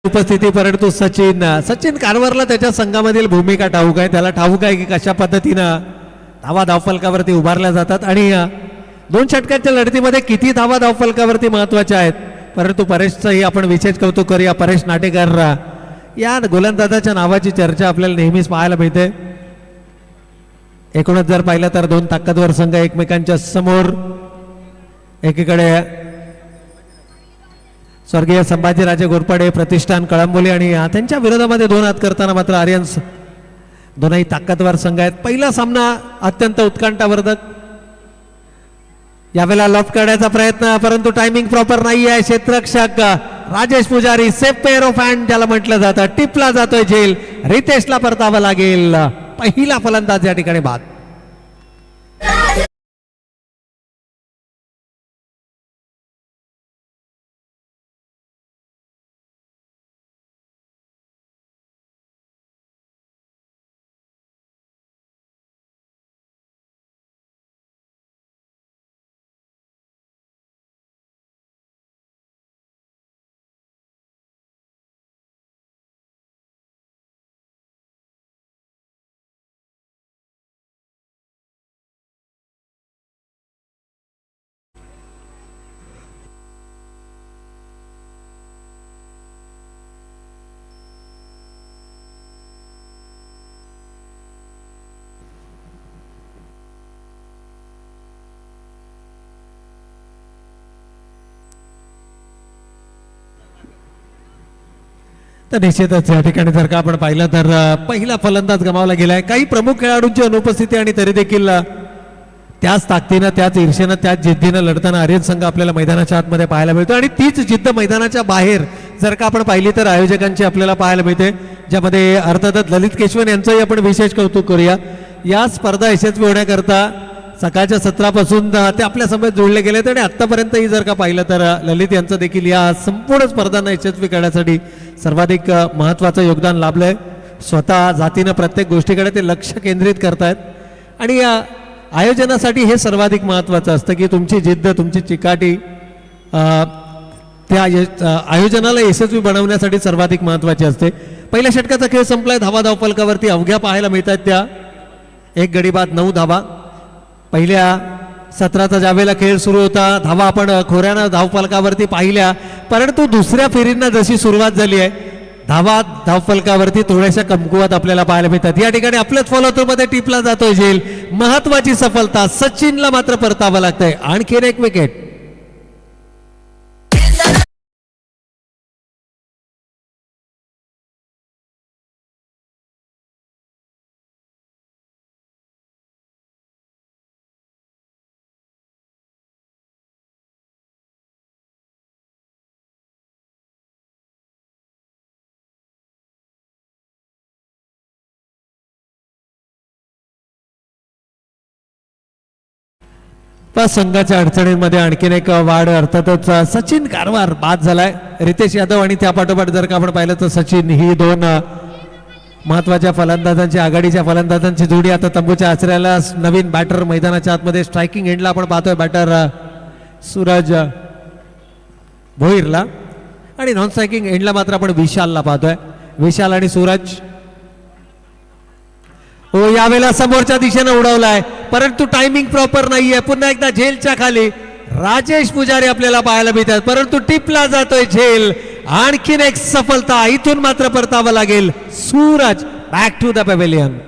उपस्थिती परंतु सचिन कारवारला त्याच्या संघामधील भूमिका ठाऊक आहे, त्याला ठाऊक आहे की कशा पद्धतीनं धावा धावफलकावरती उभारल्या जातात आणि 2 षटकांच्या लढतीमध्ये किती धावा धावफलकावरती महत्वाच्या आहेत. परंतु परेशचंही आपण विशेष कौतुक करूया. परेश नाटेकर या गोलंदाजाच्या नावाची चर्चा आपल्याला नेहमीच पाहायला मिळते. एकूणच जर पाहिलं तर 2 ताकदवर संघ एकमेकांच्या समोर, एकीकडे स्वर्गीय संभाजीराजे घोरपडे प्रतिष्ठान कळंबोली आणि त्यांच्या विरोधामध्ये 2 हात करताना मात्र आर्यन्स दोनही ताकदवर संघ आहेत. पहिला सामना अत्यंत उत्कंठावर्धक. यावेळेला लॉफ्ट करण्याचा प्रयत्न, परंतु टायमिंग प्रॉपर नाही आहे. क्षेत्ररक्षक राजेश पुजारी सेफ पेअर ऑफ हँड ज्याला म्हटलं जातं, टिपला जातोय झेल. रितेशला परतावं लागेल. पहिला फलंदाज या ठिकाणी बाद. तर निश्चितच या ठिकाणी जर का आपण पाहिलं तर पहिला फलंदाज गमावला गेलाय. काही प्रमुख खेळाडूंची अनुपस्थिती आणि तरी देखील त्याच ताकदीनं, त्याच ईर्षेनं, त्याच जिद्दीनं लढताना आर्यन संघ आपल्याला मैदानाच्या आतमध्ये पाहायला मिळतो आणि तीच जिद्द मैदानाच्या बाहेर जर का आपण पाहिली तर आयोजकांची आपल्याला पाहायला मिळते, ज्यामध्ये अर्थातच ललित केशवन यांचंही आपण विशेष कौतुक करूया. या स्पर्धा यशस्वी होण्याकरता सकाळच्या सत्रापासून ते आपल्या समोर जोडले गेले आणि आतापर्यंतही जर का पाहिलं तर ललित यांचं देखील या संपूर्ण स्पर्धांना यशस्वी करण्यासाठी सर्वाधिक महत्त्वाचं योगदान लाभलंय. स्वतः जातीनं प्रत्येक गोष्टीकडे ते लक्ष केंद्रित करतायत आणि या आयोजनासाठी हे सर्वाधिक महत्त्वाचं असतं की तुमची जिद्द, तुमची चिकाटी त्या आयोजनाला यशस्वी बनवण्यासाठी सर्वाधिक महत्त्वाची असते. पहिल्या षटकाचा खेळ संपलाय. धावा धावफलकावरती अवघ्या पाहायला मिळतात त्या 1 गडी बाद 9 धावा. पहिल्या सत्राचा ज्यावेळेला खेळ सुरू होता धावा आपण खोऱ्यानं धावफलकावरती पाहिल्या, परंतु दुसऱ्या फेरींना जशी सुरुवात झाली आहे धावा धावफलकावरती थोड्याशा कमकुवत आपल्याला पाहायला मिळतात. या ठिकाणी आपल्याच फॉलोथ्रू मध्ये टिपला जातोय झेल. महत्वाची सफलता. सचिनला मात्र परतावं लागतंय. आणखीन एक विकेट. संघाच्या अडचणींमध्ये आणखीन एक वाढ. अर्थातच सचिन कारवार बाद झालाय. रितेश यादव आणि त्या पाठोपाठ जर का आपण पाहिलं तर सचिन, ही 2 महत्वाच्या फलंदाजांची, आघाडीच्या फलंदाजांची जोडी आता तंबूच्या आचऱ्याला. नवीन बॅटर मैदानाच्या आतमध्ये स्ट्रायकिंग एंडला आपण पाहतोय बॅटर सूरज भोईरला आणि नॉन स्ट्रायकिंग एंडला मात्र आपण विशालला पाहतोय. विशाल आणि सूरज हो यावेळेला समोरच्या दिशेने उडवलाय, परंतु टायमिंग प्रॉपर नाहीये. पुन्हा एकदा झेलच्या खाली राजेश पुजारी आपल्याला पाहायला मिळतात, परंतु टिपला जातोय झेल. आणखीन एक सफलता. इथून मात्र परतावं लागेल. Suraj back to the pavilion.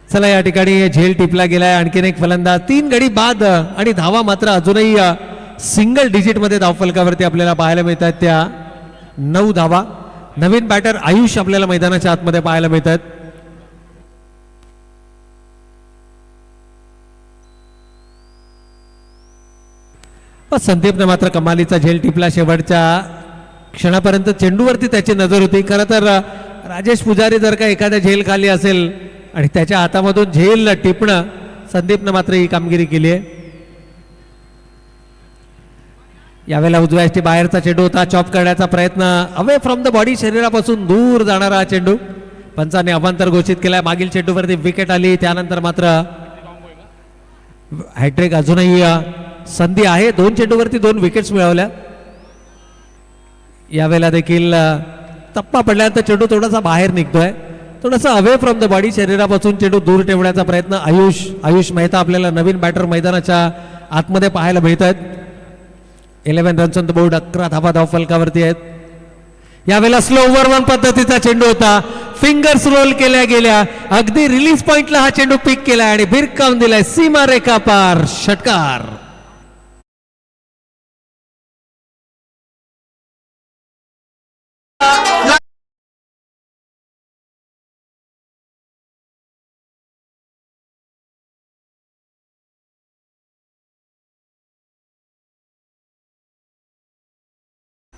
चला या ठिकाणी झेल टिपला गेलाय. आणखीन एक फलंदाज. 3 गडी बाद आणि धावा मात्र अजूनही सिंगल डिजिट मध्ये धावफलकावरती आपल्याला पाहायला मिळतात त्या 9 धावा. नवीन बॅटर आयुष आपल्याला मैदानाच्या आतमध्ये पाहायला मिळतात. पण संदीपने मात्र कमालीचा झेल टिपला. शेवटच्या क्षणापर्यंत चेंडूवरती त्याची नजर होती. खरं तर राजेश पुजारी जर का एखाद्या झेल खाली असेल आणि त्याच्या हातामधून झेल टिपणं, संदीपनं मात्र ही कामगिरी केली आहे. यावेळेला उजव्या यष्टी बाहेरचा चेंडू होता. चॉप करण्याचा प्रयत्न, अवे फ्रॉम द बॉडी, शरीरापासून दूर जाणारा हा चेंडू पंचाने अवांतर घोषित केलाय. मागील चेंडूवरती विकेट आली, त्यानंतर मात्र हॅट्रिक अजूनही संधी आहे. 2 चेंडूवरती 2 विकेट्स मिळवल्या. यावेळेला देखील टप्पा पडल्यानंतर चेंडू थोडासा बाहेर निघतोय. थोडासा अवे फ्रॉम द बॉडी, शरीरापासून चेंडू दूर ठेवण्याचा प्रयत्न. आयुष मेहता आपल्याला नवीन बॅटर मैदानाच्या आतमध्ये पाहायला मिळत आहेत. 11 रन्स ऑन द बोर्ड, 11 धावा धाव फलकावरती आहेत. यावेळेला स्लो ओव्हर 1 पद्धतीचा चेंडू होता. फिंगर्स रोल केल्या गेल्या, अगदी रिलीज पॉइंटला हा चेंडू पिक केलाय आणि भिरकावून दिलाय सीमा रेखा पार. षटकार.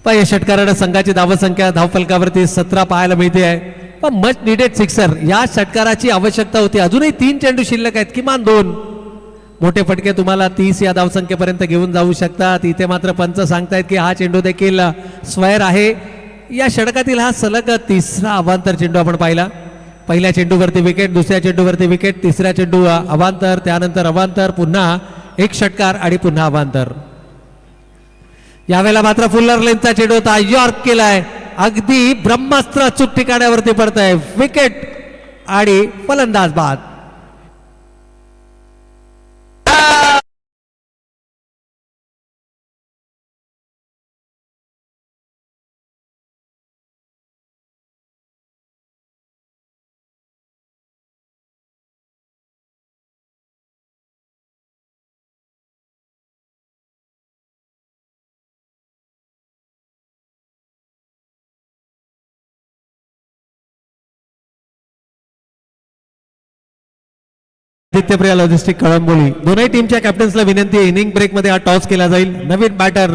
या षटकाराने संघाची धावसंख्या धावफलकावरती 17 पाहायला मिळते आहे. पण मच निडेड सिक्सर, या षटकाराची आवश्यकता होती. अजूनही 3 चेंडू शिल्लक आहेत, किमान 2 मोठे फटके तुम्हाला 30 या धावसंख्येपर्यंत घेऊन जाऊ शकतात. इथे मात्र पंच सांगतायत की हा चेंडू देखील स्वैर आहे. या षटकातील हा सलग 3रा अवांतर चेंडू आपण पाहिला. पहिल्या चेंडूवरती विकेट, दुसऱ्या चेंडूवरती विकेट, तिसऱ्या चेंडू अवांतर, त्यानंतर अवांतर, पुन्हा एक षटकार आणि पुन्हा अवांतर. यावेळेला मात्र फुल्लर लेनचा चेंडू होता, यॉर्क केलाय, अगदी ब्रह्मास्त्र अचूक ठिकाणावरती पडतंय. विकेट आणि फलंदाज बाद. आदित्यप्रिया लॉजिस्टिक कळंबोली दोन्ही टीमच्या कॅप्टन्सला विनंती आहे, इनिंग ब्रेक मध्ये हा टॉस केला जाईल. नवीन बॅटर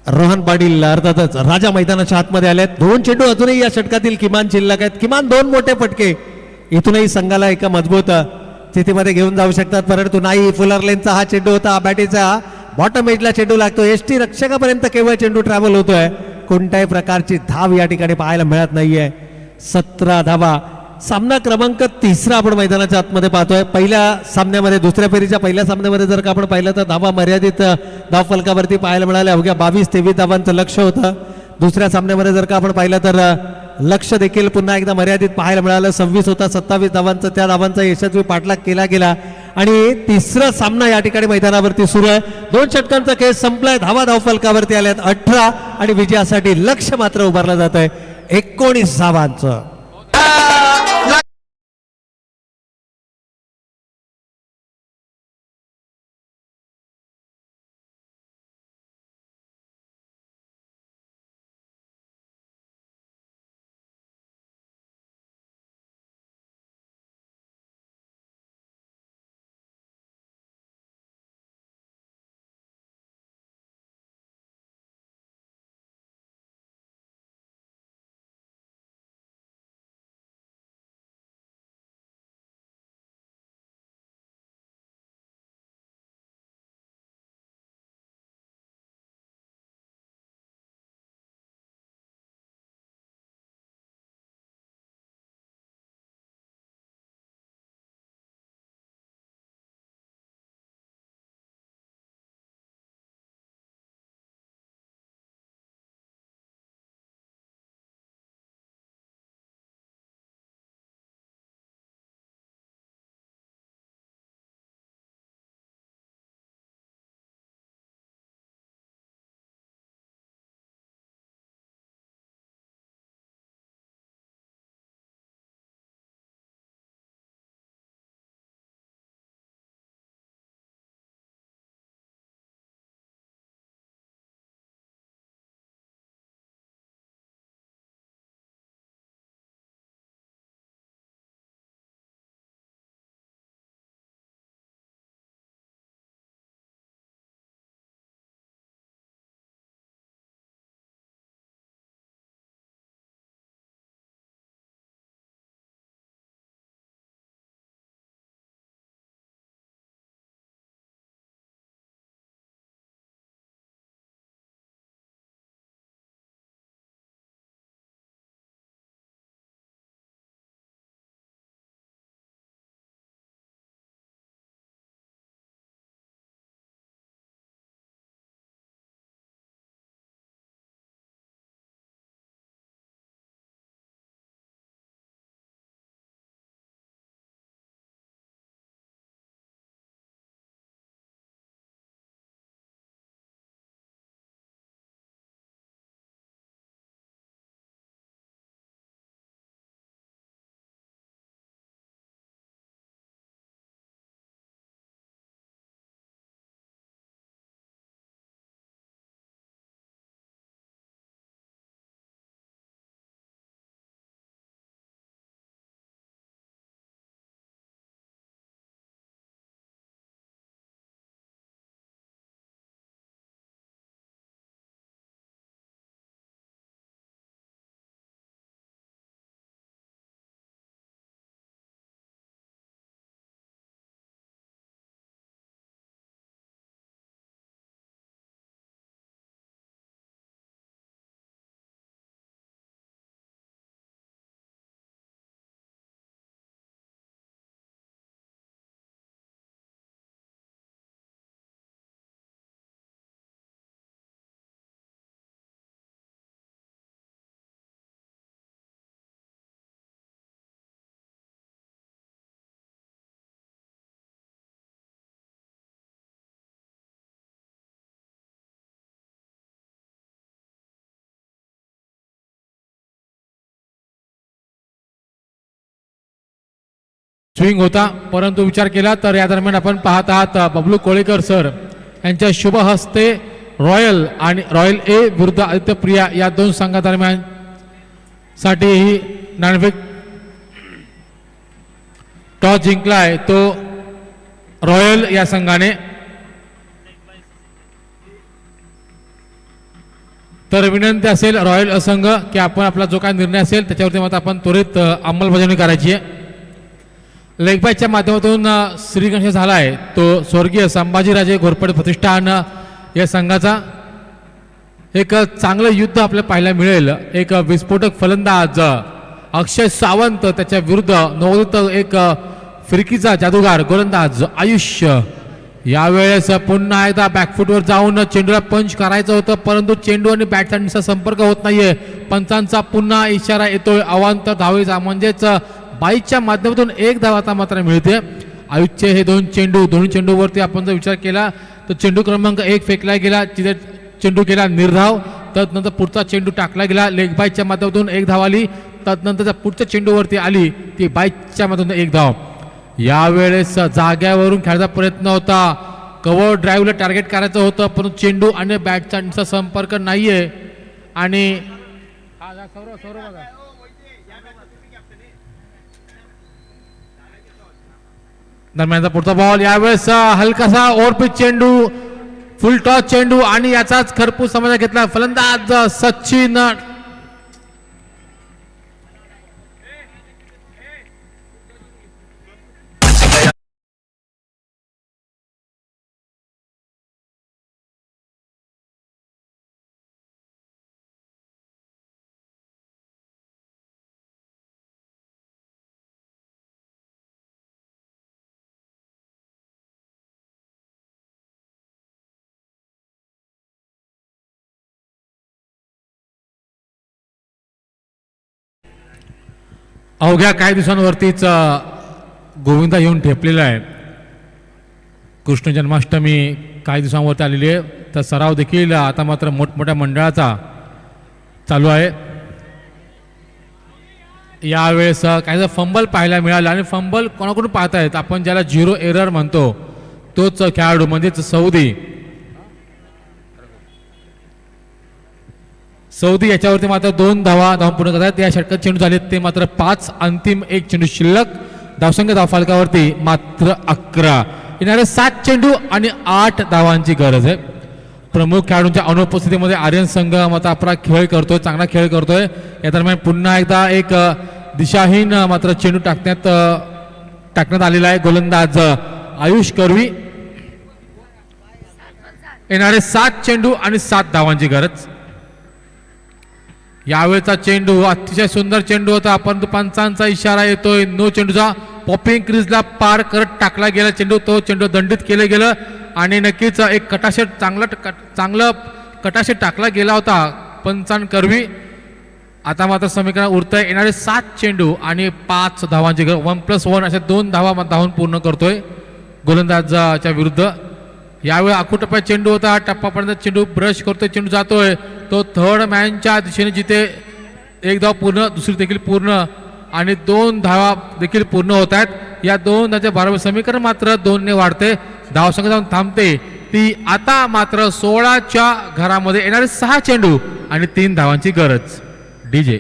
रोहन पाटील अर्थातच राजा मैदानाच्या आतमध्ये आले आहेत. 2 चेंडू अजूनही या षटकातील किमान शिल्लक आहेत. किमान 2 मोठे फटके इथूनही संघाला एका मजबूत स्थितीमध्ये घेऊन जाऊ शकतात. परंतु नाही, फुलर लेनचा हा चेंडू होता. बॅटीचा बॉटम एजला चेंडू लागतो. एसटी रक्षकापर्यंत केवळ चेंडू ट्रॅव्हल होतोय. कोणत्याही प्रकारची धाव या ठिकाणी पाहायला मिळत नाहीये. 17 धावा. सामना क्रमांक 3 आपण मैदानाच्या आतमध्ये पाहतोय. पहिल्या सामन्यामध्ये, दुसऱ्या फेरीच्या पहिल्या सामन्यामध्ये जर का आपण पाहिलं तर धावा मर्यादित धाव फलकावरती पाहायला मिळाल्या. अवघ्या 22-23 धावांचं लक्ष होतं. दुसऱ्या सामन्यामध्ये जर का आपण पाहिलं तर लक्ष देखील पुन्हा एकदा मर्यादित पाहायला मिळालं. 26 होता, 27 धावांचं, त्या धावांचा यशस्वी पाठलाग केला गेला आणि 3रा सामना या ठिकाणी मैदानावरती सुरू आहे. 2 षटकांचा खेळ संपलाय. धावा धाव फलकावरती आल्यात 18 आणि विजयासाठी लक्ष मात्र उभारलं जात आहे 19 धावांचं. स्विंग होता, परंतु विचार केला तर या दरम्यान आपण पाहत आहात बबलू कोळेकर सर यांच्या शुभ हस्ते रॉयल आणि रॉयल ए विरुद्ध आदित्य प्रिया या दोन संघादरम्यान साठी ही नाणेफेक टॉस जिंकलाय तो रॉयल या संघाने. तर विनंती असेल रॉयल संघ की आपण आपला जो काही निर्णय असेल त्याच्यावरती मात्र आपण त्वरित अंमलबजावणी करायची आहे. लेगबायच्या माध्यमातून श्रीगणेश झाला आहे तो स्वर्गीय संभाजीराजे घोरपडे प्रतिष्ठान या संघाचा. एक चांगलं युद्ध आपल्याला पाहायला मिळेल. एक विस्फोटक फलंदाज अक्षय सावंत त्याच्या विरुद्ध नवोदित एक फिरकीचा जादूगार गोलंदाज आयुष्य. यावेळेस पुन्हा एकदा बॅकफुटवर जाऊन चेंडूला पंच करायचं होतं, परंतु चेंडू आणि बॅटचा संपर्क होत नाहीये. पंचांचा पुन्हा इशारा येतोय अवांतर धावेचा, म्हणजेच बाईच्या माध्यमातून एक धाव आता मात्र मिळते. आयुष्य हे दोन्ही चेंडूवरती आपण जर विचार केला तर चेंडू क्रमांक 1 फेकला गेला, तिथे चेंडू केला निर्धाव. तदनंतर पुढचा चेंडू टाकला गेला, लेग बाईच्या माध्यमातून एक धाव आली. तदनंतर पुढच्या चेंडूवरती आली ती बाईच्या माध्यमातून एक धाव. यावेळेस जाग्यावरून खेळायचा प्रयत्न होता, कव्हर ड्राईव्हला टार्गेट करायचं होतं, परंतु चेंडू आणि बॅटचा संपर्क नाहीये. आणि दरम्यानचा पुढचा बॉल, यावेळेस हलकासा ओव्हरपिच चेंडू, फुल टॉस चेंडू आणि याचाच खरपूस समाजा घेतला फलंदाज सचिन. अवघ्या काही दिवसांवरतीच गोविंदा येऊन ठेपलेला आहे. कृष्ण जन्माष्टमी काही दिवसांवरती आलेली आहे, तर सराव देखील आता मात्र मोठमोठ्या मंडळाचा चालू आहे. यावेळेस काही फंबल पाहायला मिळाला आणि फंबल कोणाकडून पाहतायत आपण ज्याला 0 एरर म्हणतो तोच खेळाडू म्हणजेच सौदी याच्यावरती मात्र 2 धावा पूर्ण करतात. या षटकात चेंडू झाले ते मात्र 5, अंतिम एक चेंडू शिल्लक. धावसंख्या धावफलकावरती मात्र 11. येणारे 7 चेंडू आणि 8 धावांची गरज आहे. प्रमुख खेळाडूंच्या अनुपस्थितीमध्ये आर्यन संघ मात्र आपला खेळ करतोय, चांगला खेळ करतोय. या दरम्यान पुन्हा एकदा एक दिशाहीन मात्र चेंडू टाकण्यात आलेला आहे. गोलंदाज आयुष करवी. येणारे 7 चेंडू आणि 7 धावांची गरज. यावेळचा चेंडू अतिशय सुंदर चेंडू होता, परंतु पंचांचा इशारा येतोय नो चेंडूचा. पॉपिंग क्रीजला पार करत टाकला गेला चेंडू, तो चेंडू दंडित केलं गेलं आणि नक्कीच एक कटाशेट चांगलं कटाशेट टाकला गेला होता पंचांकरवी. आता मात्र समीकरण उरतंय. येणारे 7 चेंडू आणि 5 धावांची गरज. 1+1 अशा 2 धावून पूर्ण करतोय गोलंदाजाच्या विरुद्ध. यावेळी आखूटप्प्यात चेंडू होता, टप्पापर्यंत चेंडू ब्रश करतोय, चेंडू जातोय तो थर्ड मॅनच्या दिशेने, जिथे एक धाव पूर्ण दुसरी देखील पूर्ण आणि 2 धावा देखील पूर्ण होत आहेत. या 2 धावाच्या बरोबर समीकरण मात्र 2 ने वाढते. धावसंख्या जाऊन थांबते ती आता मात्र 16च्या घरामध्ये. येणारे 6 चेंडू आणि 3 धावांची गरज. डीजे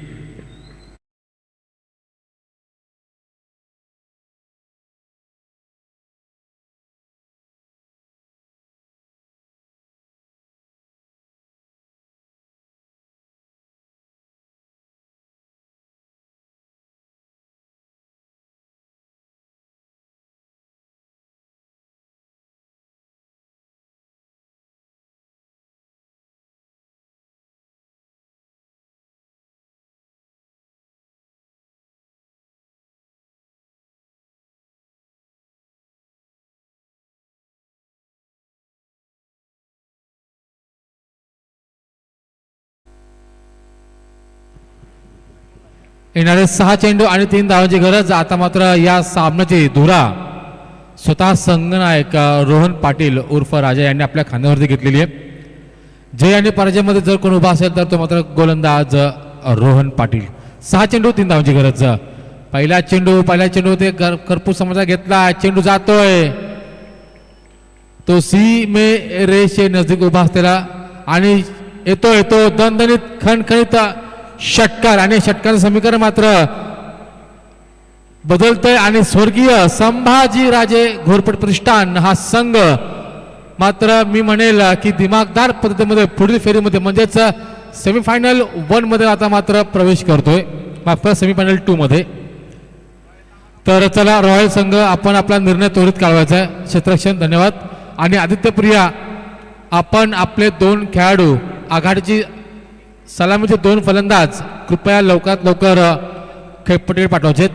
येणारे 6 चेंडू आणि 3 धावांची गरज. आता मात्र या सामन्याची धुरा स्वतः संघनायक रोहन पाटील उर्फ राजा यांनी आपल्या खांद्यावरती घेतलेली आहे. जय आणि पराजयमध्ये जर कोण उभा असेल तर तो मात्र गोलंदाज रोहन पाटील. 6 चेंडू 3 धावांची गरज. पहिला चेंडू ते करपूस समाजा घेतला. चेंडू जातोय तो सीमे रेषे नजदीक उभा असलेला आणि येतो दणदणीत खणखणीत षटकार आणि षटकार समीकरण मात्र बदलतंय आणि स्वर्गीय संभाजी राजे घोरपड प्रतिष्ठान हा संघ मात्र मी म्हणेल की दिमागदार पद्धतीमध्ये पुढील फेरीमध्ये म्हणजेच सेमीफायनल 1 मध्ये आता मात्र प्रवेश करतोय. माफ करा, सेमीफायनल 2 मध्ये. तर चला रॉयल संघ आपण आपला निर्णय त्वरित काढवायचा आहे. क्षेत्ररक्षण धन्यवाद. आणि आदित्यप्रिया आपण आपले 2 खेळाडू आघाडीची सलामीचे 2 फलंदाज कृपया लवकरात लवकर खेळपट्टीवर पाठवायचे.